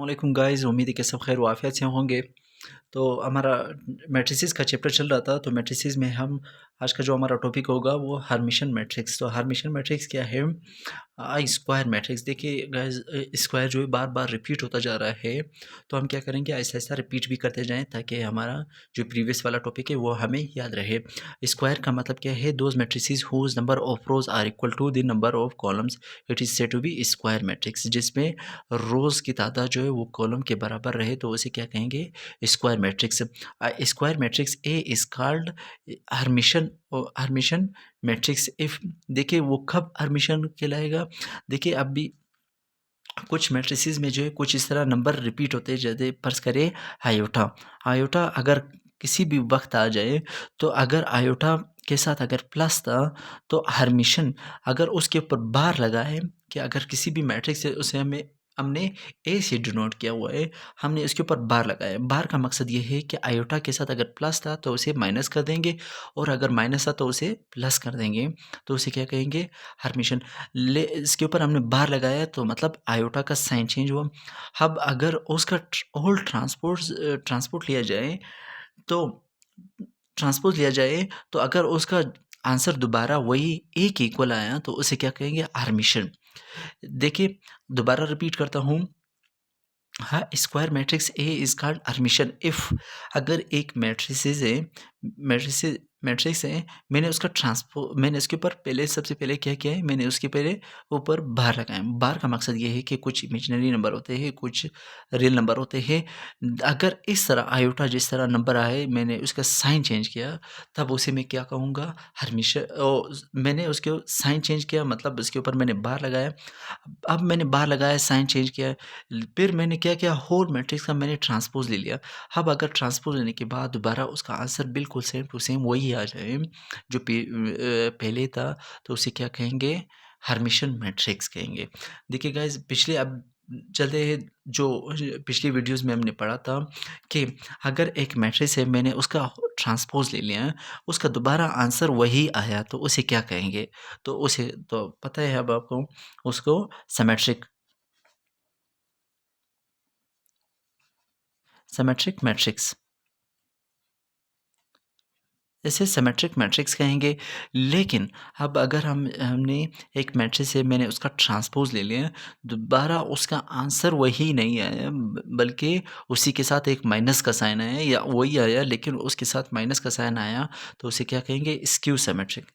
अस्सलामुअलैकुम गाइज़, उम्मीद है कि सब खैर वाफ़ियत से होंगे। तो हमारा मैट्रिसेस का चैप्टर चल रहा था, तो मैट्रिसेस में हम आज का जो हमारा टॉपिक होगा वो हर्मिशन मैट्रिक्स। तो हर्मिशन मैट्रिक्स क्या है? Square matrix. देखिए गाइज़, स्क्वायर जो है बार-बार रिपीट होता जा रहा है, तो हम क्या करेंगे आहिस्ता-आहिस्ता रिपीट भी करते जाएँ ताकि हमारा जो प्रीवियस वाला टॉपिक है वो हमें याद रहे। स्क्वायर का मतलब क्या है? Those matrices whose number of rows are equal to the number of columns, it is said to be square matrix. जिसमें रोज़ की तादाद जो है वो कॉलम के बराबर रहे तो उसे क्या कहेंगे? Square matrix. Square matrix A is called Hermitian matrix if. देखिए वो कब हर्मिशन कहलाएगा? देखिए अभी कुछ मैट्रिसेस में जो है कुछ इस तरह नंबर रिपीट होते हैं, जैसे फर्ज करें आयोटा। आयोटा अगर किसी भी वक्त आ जाए, तो अगर आयोटा के साथ अगर प्लस था तो हर्मिशन अगर उसके ऊपर बार लगा है कि अगर किसी भी मैट्रिक्स है उसे हमने ए से डिनोट किया हुआ है, हमने इसके ऊपर बार लगाया है। बार का मकसद ये है कि आयोटा के साथ अगर प्लस था तो उसे माइनस कर देंगे, और अगर माइनस था तो उसे प्लस कर देंगे, तो उसे क्या कहेंगे? हर्मिशन। ले इसके ऊपर हमने बार लगाया तो मतलब आयोटा का साइन चेंज हुआ। अब अगर उसका होल ट्रांसपोर्ट लिया जाए, तो अगर उसका आंसर दोबारा वही ए के इक्वल आया तो उसे क्या कहेंगे? हर्मिशन। देखिए दोबारा रिपीट करता हूँ। हाँ, square matrix A is called Hermitian if अगर एक मैट्रिक्स है, मैंने उसके ऊपर पहले सबसे पहले क्या किया है? मैंने उसके पहले ऊपर बार लगाया। बार का मकसद ये है कि कुछ इमेजिनरी नंबर होते हैं, कुछ रियल नंबर होते हैं। अगर इस तरह आयोटा जिस तरह नंबर आए, मैंने उसका साइन चेंज किया, तब उसे मैं क्या कहूँगा? हर्मिशन। मैंने उसके साइन चेंज किया मतलब उसके ऊपर मैंने बार लगाया। अब मैंने बार लगाया, साइन चेंज किया, फिर मैंने क्या किया? होल मैट्रिक्स का मैंने ट्रांसपोज़ ले लिया। अब अगर ट्रांसपोज़ लेने के बाद दोबारा उसका आंसर बिल्कुल सेम टू सेम वही आ जाए जो पहले था, तो उसे क्या कहेंगे? हर्मिशन मैट्रिक्स कहेंगे। देखिए गाइज़, पिछले अब चलते हैं जो पिछली वीडियोज़ में हमने पढ़ा था कि अगर एक मैट्रिक्स है, मैंने उसका ट्रांसपोज़ ले लिया, उसका दोबारा आंसर वही आया, तो उसे क्या कहेंगे? तो उसे तो पता है अब आपको, उसको सिमेट्रिक सिमेट्रिक मैट्रिक्स, इसे सिमेट्रिक मैट्रिक्स कहेंगे। लेकिन अब अगर हमने एक मैट्रिक्स है, मैंने उसका ट्रांसपोज़ ले लिया, दोबारा उसका आंसर वही नहीं आया, बल्कि उसी के साथ एक माइनस का साइन आया, या वही आया लेकिन उसके साथ माइनस का साइन आया, तो उसे क्या कहेंगे? Skew symmetric.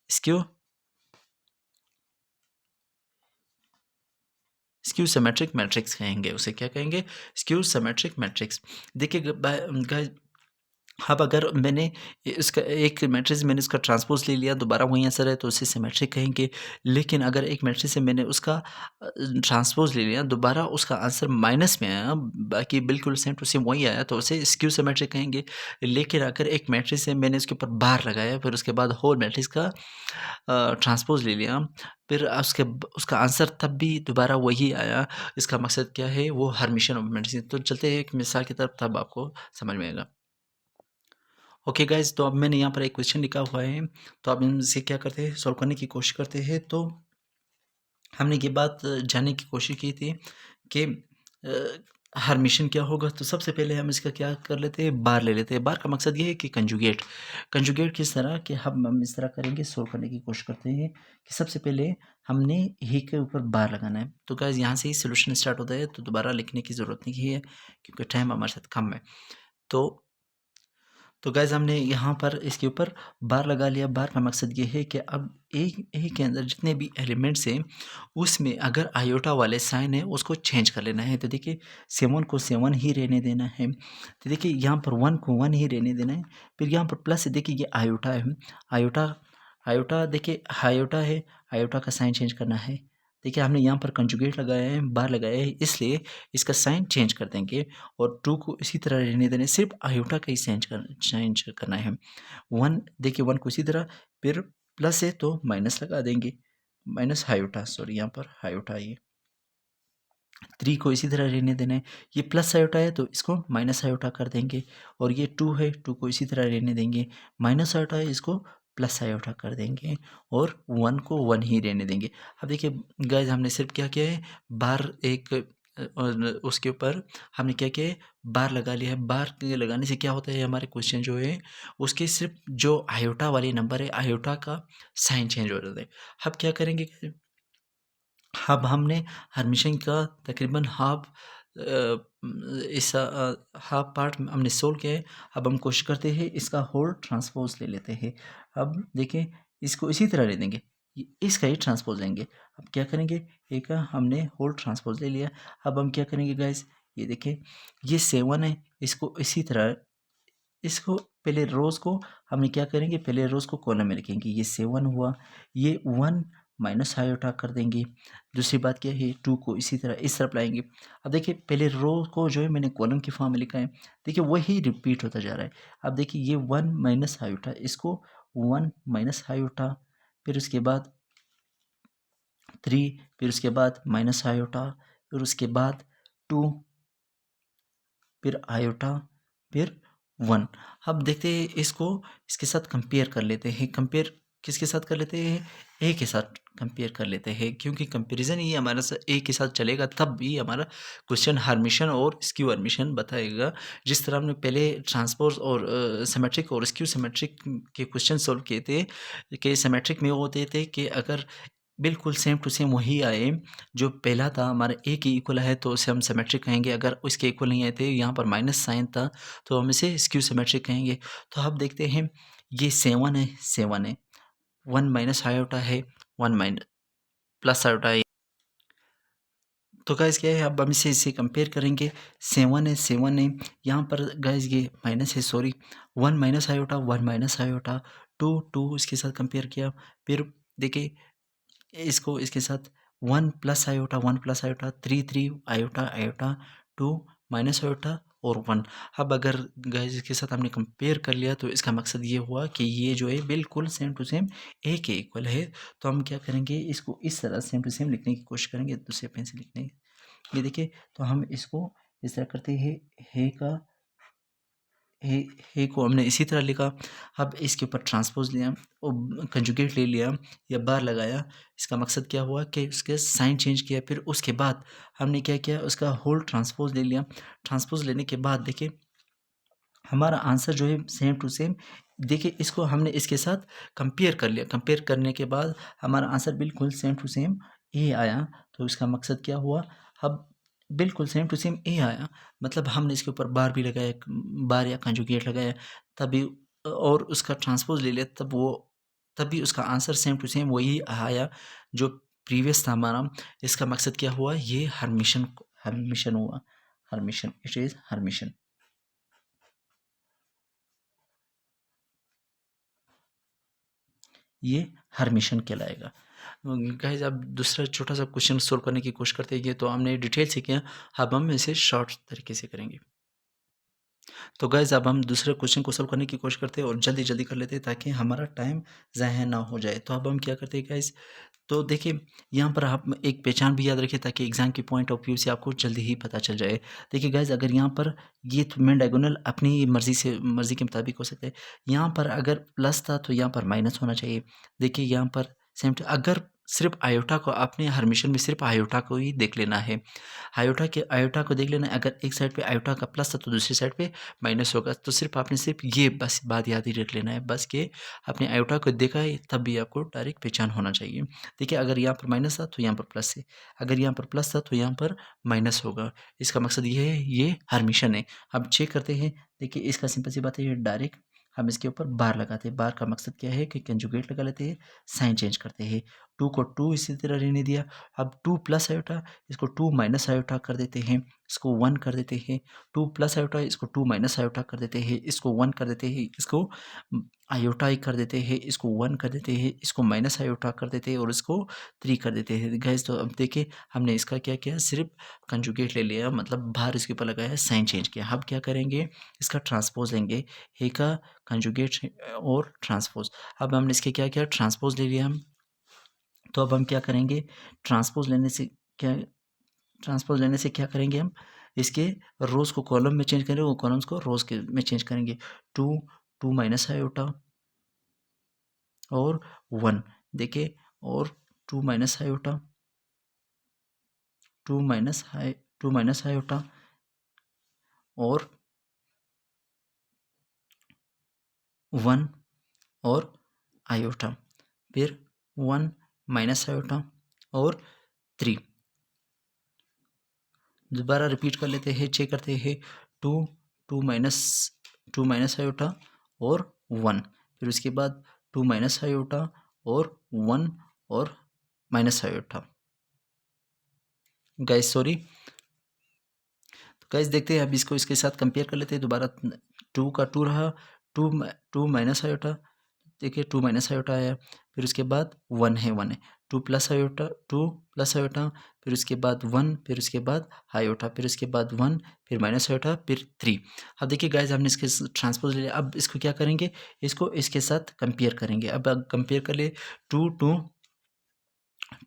Skew skew symmetric matrix कहेंगे, उसे क्या कहेंगे? Skew symmetric matrix. देखिए गाइस, अब अगर मैंने इसका एक मैट्रिक्स, मैंने उसका ट्रांसपोज़ ले लिया, दोबारा वही आंसर है तो उसे सिमेट्रिक कहेंगे। लेकिन अगर एक मैट्रिक्स से मैंने उसका ट्रांसपोज़ ले लिया, दोबारा उसका आंसर माइनस में आया, बाकी बिल्कुल सेम टू सेम वही आया, तो उसे स्क्यू सिमेट्रिक कहेंगे। लेकिन अगर एक मैट्रिक्स है, मैंने उसके ऊपर बार लगाया, फिर उसके बाद होल मैट्रिक्स का ट्रांसपोज़ ले लिया, फिर उसका आंसर तब भी दोबारा वही आया, इसका मकसद क्या है? वो हर्मिशन ऑफ मैट्रिक्स। तो चलते हैं एक मिसाल की तरफ, तब आपको समझ में आएगा। ओके गाइज़, तो अब मैंने यहाँ पर एक क्वेश्चन लिखा हुआ है, तो अब हम इसे क्या करते हैं? सॉल्व करने की कोशिश करते हैं। तो हमने ये बात जानने की कोशिश की थी कि हर्मिशन क्या होगा? तो सबसे पहले हम इसका क्या कर लेते हैं? बार ले लेते हैं। बार का मकसद ये है कि कंजुगेट। कंजुगेट किस तरह कि हम इस तरह करेंगे, सॉल्व करने की कोशिश करते हैं कि सबसे पहले हमने ही के ऊपर बार लगाना है। तो गाइज़, यहाँ से ही सॉल्यूशन स्टार्ट होता है, तो दोबारा लिखने की ज़रूरत नहीं है क्योंकि टाइम हमारे साथ कम है। तो गाइज़, हमने यहाँ पर इसके ऊपर बार लगा लिया। बार का मकसद ये है कि अब ए के अंदर जितने भी एलिमेंट्स हैं, उसमें अगर आयोटा वाले साइन है उसको चेंज कर लेना है। तो देखिए 7 को 7 ही रहने देना है। तो देखिए यहाँ पर 1 को 1 ही रहने देना है। फिर यहाँ पर प्लस है, देखिए ये आयोटा है। आयोटा आयोटा देखिए आयोटा है, आयोटा का साइन चेंज करना है। देखिए हमने यहाँ पर कंजुगेट लगाया है, बार लगाया है, इसलिए इसका साइन चेंज कर देंगे, और 2 को इसी तरह रहने देना है, सिर्फ आयोटा का ही चेंज करना है। 1 देखिए 1 को इसी तरह, फिर प्लस है तो माइनस लगा देंगे, माइनस आयोटा, सॉरी यहाँ पर आयोटा, ये 3 को इसी तरह रहने देना है। ये प्लस आयोटा है तो इसको माइनस आयोटा कर देंगे, और ये 2 है, 2 को इसी तरह रहने देंगे। माइनस आयोटा है, इसको प्लस आयोटा कर देंगे और 1 को 1 ही रहने देंगे। अब देखिए गाइस हमने सिर्फ क्या किया है, बार एक और उसके ऊपर हमने क्या किया है, बार लगा लिया है। बार के लगाने से क्या होता है, हमारे क्वेश्चन जो है उसके सिर्फ जो आयोटा वाले नंबर है, आयोटा का साइन चेंज हो जाता है। अब क्या करेंगे, अब हमने हरमिशन का तकरीबन हाफ पार्ट हमने सोल्व किया है। अब हम कोशिश करते हैं इसका होल ट्रांसपोज ले लेते हैं। अब देखिए इसको इसी तरह ले देंगे, इसका ही ट्रांसपोज लेंगे। अब क्या करेंगे, एक का हमने होल ट्रांसपोज ले लिया। अब हम क्या करेंगे गाइस, ये देखिए ये 7 है, इसको इसी तरह इसको पहले रोज को हमने क्या करेंगे, पहले रोज को कॉलम में लिखेंगे। ये 7 हुआ, ये 1 माइनस आयोटा कर देंगे। दूसरी बात क्या है, 2 को इसी तरह इस तरफ लाएंगे। अब देखिए पहले रो को जो है मैंने कॉलम की फॉर्म में लिखा है, देखिए वही रिपीट होता जा रहा है। अब देखिए ये 1 माइनस आयोटा, इसको 1 माइनस आयोटा, फिर उसके बाद 3, फिर उसके बाद माइनस आयोटा, फिर उसके बाद 2, फिर आयोटा, फिर 1। अब देखते हैं इसको, इसके साथ कंपेयर कर लेते हैं। कंपेयर किसके साथ कर लेते हैं, ए के साथ कंपेयर कर लेते हैं, क्योंकि कंपैरिजन ही हमारा ए के साथ चलेगा तब भी हमारा क्वेश्चन हरमिशन और स्क्यू हरमिशन बताएगा। जिस तरह हमने पहले ट्रांसपोज और सिमेट्रिक और स्क्यू सिमेट्रिक के क्वेश्चन सॉल्व किए थे, कि सिमेट्रिक में वो होते थे कि अगर बिल्कुल सेम टू सेम वही आए, जो पहला था हमारा ए के इक्वल है तो उसे हम सिमेट्रिक कहेंगे। अगर उसके इक्वल नहीं आए थे, यहाँ पर माइनस साइन था, तो हम इसे स्क्यू सिमेट्रिक कहेंगे। तो अब देखते हैं, ये 7 है, 7 है, 1 माइनस आयोटा है, 1 माइनस प्लस आयोटा है। तो गाइस क्या है, अब हम इसे कंपेयर करेंगे। 7 है, 7 है, यहाँ पर गाइस ये माइनस है, sorry, 1 minus iota, 1 minus iota, 2 2 इसके साथ कंपेयर किया। फिर देखिए इसको इसके साथ 1 plus iota, 1 plus iota, 3 3 iota iota, 2 minus iota और 1। अब अगर गाइस इसके साथ हमने कंपेयर कर लिया तो इसका मकसद ये हुआ कि ये जो है बिल्कुल सेम टू सेम ए के इक्वल है। तो हम क्या करेंगे, इसको इस तरह सेम टू सेम लिखने की कोशिश करेंगे, दूसरे पेन से लिखने की। ये देखिए, तो हम इसको इस तरह करते हैं, हे का हे को हमने इसी तरह लिखा। अब इसके ऊपर ट्रांसपोज लिया और कंजुगेट ले लिया या बार लगाया। इसका मकसद क्या हुआ कि उसके साइन चेंज किया। फिर उसके बाद हमने क्या किया, उसका होल ट्रांसपोज ले लिया। ट्रांसपोज लेने के बाद देखिए हमारा आंसर जो है सेम टू सेम, देखिए इसको हमने इसके साथ कंपेयर कर लिया। कंपेयर करने के बाद हमारा आंसर बिल्कुल सेम टू सेम ए आया। तो इसका मकसद क्या हुआ, अब बिल्कुल सेम टू सेम ए आया, मतलब हमने इसके ऊपर बार भी लगाया, बार या कंजुगेट लगाया तभी, और उसका ट्रांसपोज ले लिया, तभी उसका आंसर सेम टू सेम वही आया जो प्रीवियस था हमारा। इसका मकसद क्या हुआ, ये हरमिशन हरमिशन हुआ, हरमिशन, इट इज़ हरमिशन। ये हरमिशन कहलाएगा। गाइस अब दूसरा छोटा सा क्वेश्चन सोल्व करने की कोशिश करते हैं। ये तो हमने डिटेल से किया, अब हम इसे शॉर्ट तरीके से करेंगे। तो गाइस अब हम दूसरे क्वेश्चन को सोल्व करने की कोशिश करते हैं और जल्दी जल्दी कर लेते हैं ताकि हमारा टाइम ज़ाया ना हो जाए। तो अब हम क्या करते हैं गाइस, तो देखिए यहाँ पर आप एक पहचान भी याद रखिए ताकि एग्जाम की पॉइंट ऑफ व्यू से आपको जल्दी ही पता चल जाए। देखिए गाइस, अगर यहाँ पर ये मेन डायगोनल अपनी मर्जी के मुताबिक हो सकते हैं। यहाँ पर अगर प्लस था तो यहाँ पर माइनस होना चाहिए। देखिए यहाँ पर सेम, अगर सिर्फ आयोटा को आपने हरमिशन में सिर्फ आयोटा को ही देख लेना है, आयोटा को देख लेना है। अगर एक साइड पे आयोटा का प्लस था तो दूसरी साइड पे माइनस होगा। तो सिर्फ आपने सिर्फ ये बस बात याद ही रख लेना है, बस कि आपने आयोटा को देखा है तब भी आपको डायरेक्ट पहचान होना चाहिए। देखिए अगर यहाँ पर माइनस था तो यहाँ पर प्लस है, अगर यहाँ पर प्लस था तो यहाँ पर माइनस होगा। इसका मकसद ये है, ये हरमिशन है। अब चेक करते हैं। देखिए इसका सिंपल सी बात है, ये डायरेक्ट हम इसके ऊपर बार लगाते हैं। बार का मकसद क्या है कि कंजुगेट लगा लेते हैं, साइन चेंज करते हैं। 2 को 2 इसी तरह रहने दिया। अब 2 प्लस आयोटा, इसको 2 माइनस आयोटा कर देते हैं, इसको 1 कर देते हैं। 2 प्लस आयोटा, इसको 2 माइनस आयोटा कर देते हैं, इसको 1 कर देते हैं। इसको आयोटा ही कर देते हैं, इसको 1 कर देते हैं, इसको माइनस आयोटा कर देते हैं और इसको 3 कर देते हैं। गाइस तो अब देखिए हमने इसका क्या किया, सिर्फ कंजुगेट ले लिया, मतलब बाहर इसके ऊपर लगाया, साइन चेंज किया। अब क्या करेंगे, इसका ट्रांसपोज लेंगे, हे का कंजुगेट और ट्रांसपोज। अब हमने इसके क्या किया, ट्रांसपोज ले लिया हम। तो अब हम क्या करेंगे, ट्रांसपोज लेने से क्या ट्रांसपोज लेने से क्या करेंगे हम, इसके रोज़ को कॉलम में चेंज करेंगे और कॉलम्स को रोज़ के में चेंज करेंगे। 2 2 माइनस आयोटा, और 1 देखिए, और 2 माइनस आयोटा, 2 माइनस आयोटा और 1 और आयोटा, फिर 1 माइनस आयोटा और 3। दोबारा रिपीट कर लेते हैं, चेक करते हैं। 2 2 माइनस 2 माइनस आयोटा और 1, फिर उसके बाद 2 माइनस आयोटा और 1 और माइनस आयोटा। गाइस सॉरी, तो गाइस देखते हैं, अब इसको इसके साथ कंपेयर कर लेते हैं दोबारा। 2 का 2 रहा, 2 माइनस आयोटा, देखिए 2 माइनस आयोटा आया, फिर उसके बाद 1 है, 1 है, 2 प्लस आयोटा, 2 प्लस आयोटा, फिर उसके बाद 1, फिर उसके बाद आयोटा, फिर उसके बाद 1, फिर माइनस आयोटा, फिर 3। अब देखिए गाइस, हमने इसके ट्रांसपोज ले लिया, अब इसको क्या करेंगे, इसको इसके साथ कंपेयर करेंगे। अब कंपेयर कर ले, 2 2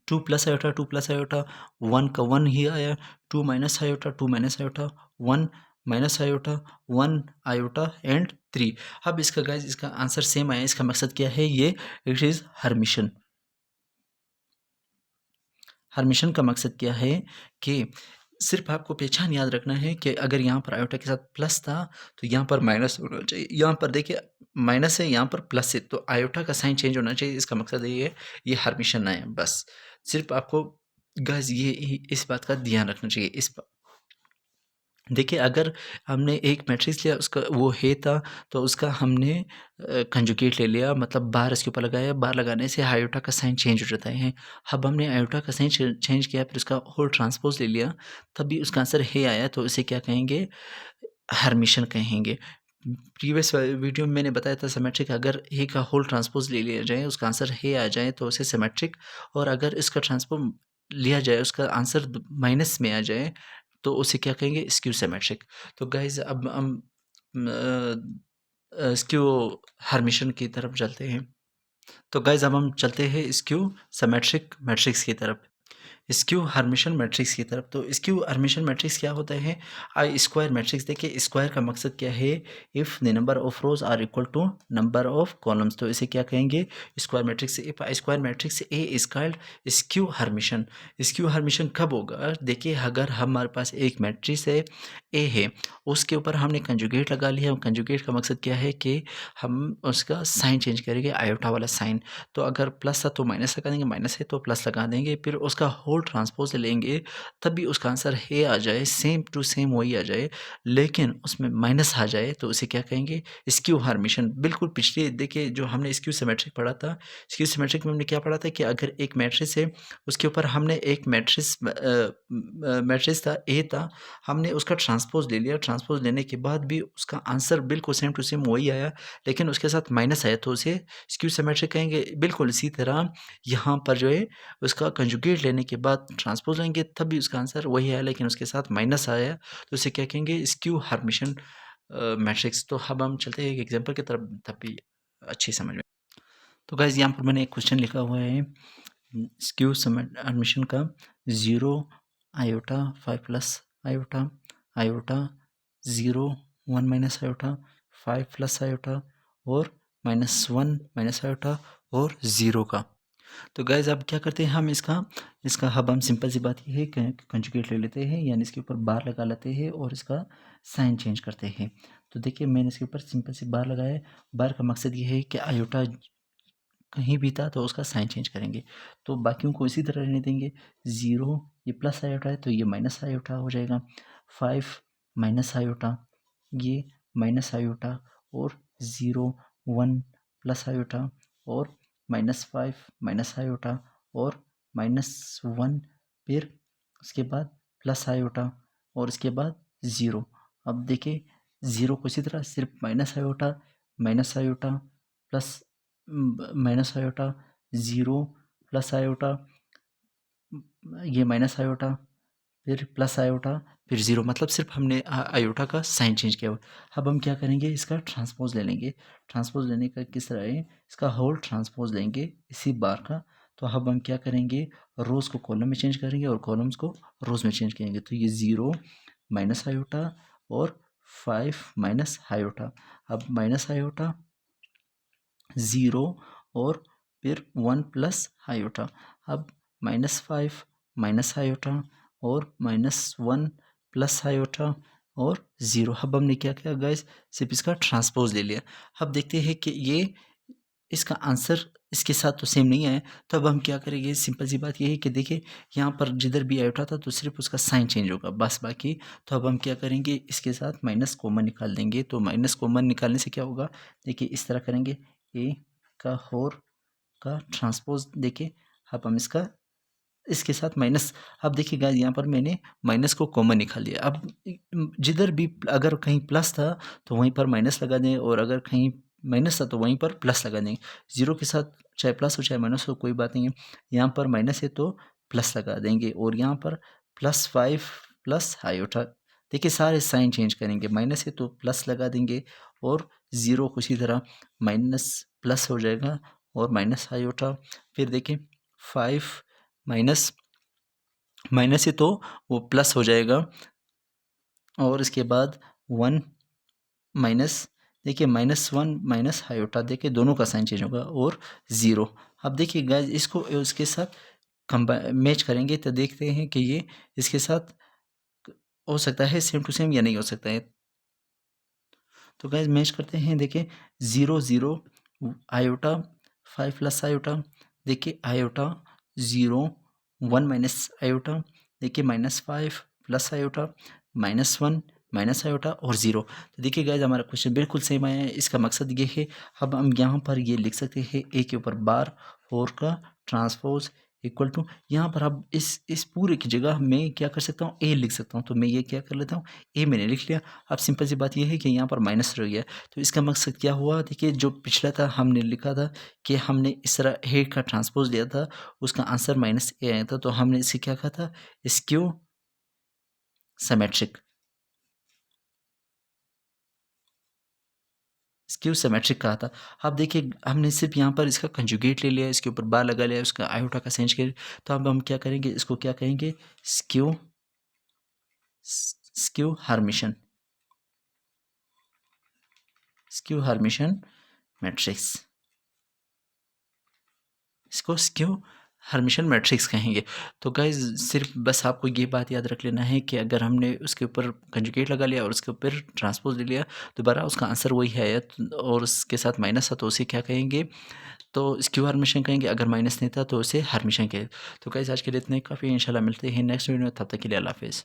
2 प्लस आयोटा, 2 प्लस आयोटा, 1 का 1 ही आया, 2 minus iota, 2 minus iota, 1 minus iota, 1 iota and 3। अब इसका गाइस, इसका आंसर सेम आया। इसका मकसद क्या है, ये इट इज़ हर्मिशन। हर्मिशन का मकसद क्या है कि सिर्फ आपको पहचान याद रखना है कि अगर यहाँ पर आयोटा के साथ प्लस था तो यहाँ पर माइनस होना चाहिए। यहाँ पर देखिए माइनस है, यहाँ पर प्लस है, तो आयोटा का साइन चेंज होना चाहिए। इसका मकसद ये है, ये हर्मिशन है बस। सिर्फ आपको गाइस ये इस बात का ध्यान रखना चाहिए। देखिए, अगर हमने एक मैट्रिक्स लिया, उसका वो है था, तो उसका हमने कंजुगेट ले लिया, मतलब बार इसके ऊपर लगाया, बार लगाने से आयोटा का साइन चेंज हो जाता है। अब हमने आयोटा का साइन चेंज किया, फिर उसका होल ट्रांसपोज ले लिया, तभी उसका आंसर है आया, तो इसे क्या कहेंगे, हर्मिशन कहेंगे। प्रीवियस वीडियो में मैंने बताया था सिमेट्रिक, अगर ए का होल ट्रांसपोज ले लिया जाए, उसका आंसर है आ जाए, तो उसे सिमेट्रिक, और अगर इसका ट्रांसपोज लिया जाए, उसका आंसर माइनस में आ जाए, तो उसे क्या कहेंगे, स्क्यू सिमेट्रिक। तो गाइज अब हम स्क्यू हर्मिशन की तरफ चलते हैं। तो गाइज अब हम चलते हैं स्क्यू सिमेट्रिक मैट्रिक्स की तरफ, स्क्यू हर्मिशन मैट्रिक्स की तरफ। तो स्क्यू हर्मिशन मैट्रिक्स क्या होता है, आई स्क्वायर मैट्रिक्स। देखिए, स्क्वायर का मकसद क्या है, if the number of rows are equal to number of columns, तो इसे क्या कहेंगे, square matrix. If square matrix A is called skew Hermitian. Skew Hermitian कब होगा, देखिए, अगर हमारे पास एक मैट्रिक्स है, ए है, उसके ऊपर हमने कंजुगेट लगा लिया। कंजुगेट का मकसद क्या है कि हम उसका साइन चेंज करेंगे, आयोटा वाला साइन। तो अगर प्लस था तो माइनस लगा देंगे, माइनस है तो प्लस लगा देंगे, फिर उसका होल ट्रांसपोज लेंगे, तभी उसका आंसर है आ जाए, सेम टू सेम वही आ जाए, लेकिन उसमें माइनस आ जाए, तो उसे क्या कहेंगे, स्क्यू हर्मिशन। बिल्कुल पिछले देखिए जो हमने स्क्यू सिमेट्रिक पढ़ा था, स्क्यू सिमेट्रिक में हमने क्या पढ़ा था कि अगर एक मैट्रिक्स है, उसके ऊपर हमने एक मैट्रिक्स था, ए था, हमने उसका ट्रांसपोज ले लिया, ट्रांसपोज लेने के बाद भी उसका आंसर बिल्कुल सेम टू सेम वही आया, लेकिन उसके साथ माइनस आया, तो उसे स्क्यू सिमेट्रिक कहेंगे। बिल्कुल इसी तरह यहाँ पर जो है, उसका कंजुगेट लेने के बाद ट्रांसपोज लेंगे, तब भी उसका आंसर वही आया, लेकिन उसके साथ माइनस आया, तो उसे क्या कहेंगे, स्क्यू हर्मिशन मैट्रिक्स। तो अब हम चलते हैं एक एग्जांपल की तरफ, तभी अच्छी समझ में। तो गाइज यहाँ पर मैंने एक क्वेश्चन लिखा हुआ है स्क्यू हर्मिशन का, 0 iota 5 plus iota, iota 0 1 minus iota, 5 plus iota और -1 माइनस आयोटा और 0 का। तो गाइज अब क्या करते हैं, हम इसका इसका अब हम सिंपल सी बात ये है कि कंजुगेट ले लेते हैं, यानी इसके ऊपर बार लगा लेते हैं और इसका साइन चेंज करते हैं। तो देखिए, मैंने इसके ऊपर सिंपल सी बार लगाया है। बार का मकसद ये है कि आयोटा कहीं भी था तो उसका साइन चेंज करेंगे, तो बाकियों को इसी तरह रहने देंगे। 0 ये प्लस आयोटा है, तो ये माइनस आयोटा हो जाएगा। 5 माइनस आयोटा, ये माइनस आयोटा, और 0 1 प्लस आयोटा, और -5 माइनस आयोटा, और -1, फिर उसके बाद प्लस आयोटा, और उसके बाद 0। अब देखिए, 0 को इसी तरह सिर्फ minus iota plus minus iota, 0 plus iota, ये माइनस आयोटा, फिर प्लस आयोटा, फिर 0, मतलब सिर्फ हमने आयोटा का साइन चेंज किया हुआ है। अब हम क्या करेंगे, इसका ट्रांसपोज ले लेंगे। ट्रांसपोज लेने का किस तरह है, इसका होल ट्रांसपोज लेंगे इसी बार का। तो अब हम क्या करेंगे, रोज़ को कॉलम में चेंज करेंगे और कॉलम्स को रोज़ में चेंज करेंगे। तो ये 0 माइनस आयोटा और 5 माइनस आयोटा, अब माइनस आयोटा, 0 और फिर 1 प्लस आयोटा। अब -5 माइनस आयोटा और -1 प्लस आयोटा और 0। अब हमने क्या किया गाइस, सिर्फ इसका ट्रांसपोज ले लिया। अब देखते हैं कि ये इसका आंसर इसके साथ तो सेम नहीं है, तो अब हम क्या करेंगे, सिंपल सी बात ये है कि देखिए यहाँ पर जिधर भी आयोटा था तो सिर्फ उसका साइन चेंज होगा बस, बाकी तो अब हम क्या करेंगे, इसके साथ माइनस कॉमन निकाल देंगे। तो माइनस कॉमन निकालने से क्या होगा, देखिए इस तरह करेंगे, ए का होर का ट्रांसपोज। देखिए अब हम इसके साथ माइनस, अब देखिए गाइस यहाँ पर मैंने माइनस को कॉमन निकाल लिया। अब जिधर भी अगर कहीं प्लस था तो वहीं पर माइनस लगा दें, और अगर कहीं माइनस था तो वहीं पर प्लस लगा देंगे। जीरो के साथ चाहे प्लस हो चाहे माइनस हो कोई बात नहीं है। यहाँ पर माइनस है तो प्लस लगा देंगे, और यहाँ पर +5 प्लस आयोटा। देखिए सारे साइन चेंज करेंगे, माइनस है तो प्लस लगा देंगे, और ज़ीरो को इसी तरह माइनस प्लस हो जाएगा और माइनस आयोटा। फिर देखिए 5 माइनस माइनस है तो वो प्लस हो जाएगा, और इसके बाद 1 माइनस, देखिए -1 माइनस आयोटा, देखिए दोनों का साइन चेंज होगा, और 0। अब देखिए गाइस इसको इसके साथ मैच करेंगे तो देखते हैं कि ये इसके साथ हो सकता है सेम टू सेम या नहीं हो सकता है। तो गाइस मैच करते हैं, देखिए 0 0 आयोटा 5 प्लस आयोटा, देखिए आयोटा 0 1 माइनस आयोटा, देखिए -5 प्लस आयोटा -1 माइनस आयोटा और 0। तो देखिए गाइस हमारा क्वेश्चन बिल्कुल सेम आया है। इसका मकसद ये है, अब हम यहाँ पर ये लिख सकते हैं ए के ऊपर बार और का ट्रांसपोज इक्वल टू, यहाँ पर अब इस पूरे की जगह मैं क्या कर सकता हूँ, ए लिख सकता हूँ। तो मैं ये क्या कर लेता हूँ, ए मैंने लिख लिया। अब सिंपल सी बात ये है कि यहाँ पर माइनस रह गया, तो इसका मकसद क्या हुआ, देखिए जो पिछला था हमने लिखा था कि हमने इस तरह ए का ट्रांसपोज लिया था, उसका आंसर -a आया था, तो हमने इसे क्या कहा था, स्क्यू सिमेट्रिक, स्क्यू सिमेट्रिक कहा था। अब देखिए हमने सिर्फ यहाँ पर इसका कंजुगेट ले लिया, इसके ऊपर बार लगा लिया, उसका आयोटा का सेंच किया। तो अब हम क्या करेंगे, इसको क्या कहेंगे, skew skew Hermitian, skew Hermitian matrix, इसको स्क्यू हर्मिशन मैट्रिक्स कहेंगे। तो गाइज सिर्फ बस आपको ये बात याद रख लेना है कि अगर हमने उसके ऊपर कंजुगेट लगा लिया और उसके ऊपर ट्रांसपोज ले लिया, दोबारा उसका आंसर वही है, और उसके साथ माइनस था तो उसे क्या कहेंगे, तो स्क्यू हर्मिशन कहेंगे। अगर माइनस नहीं था तो उसे हर्मिशन कहेंगे। तो गाइज आज के लिए इतने काफ़ी, इंशाल्लाह मिलते हैं नेक्स्ट वीडियो में, तब तक के लिए अल्लाह हाफिज़।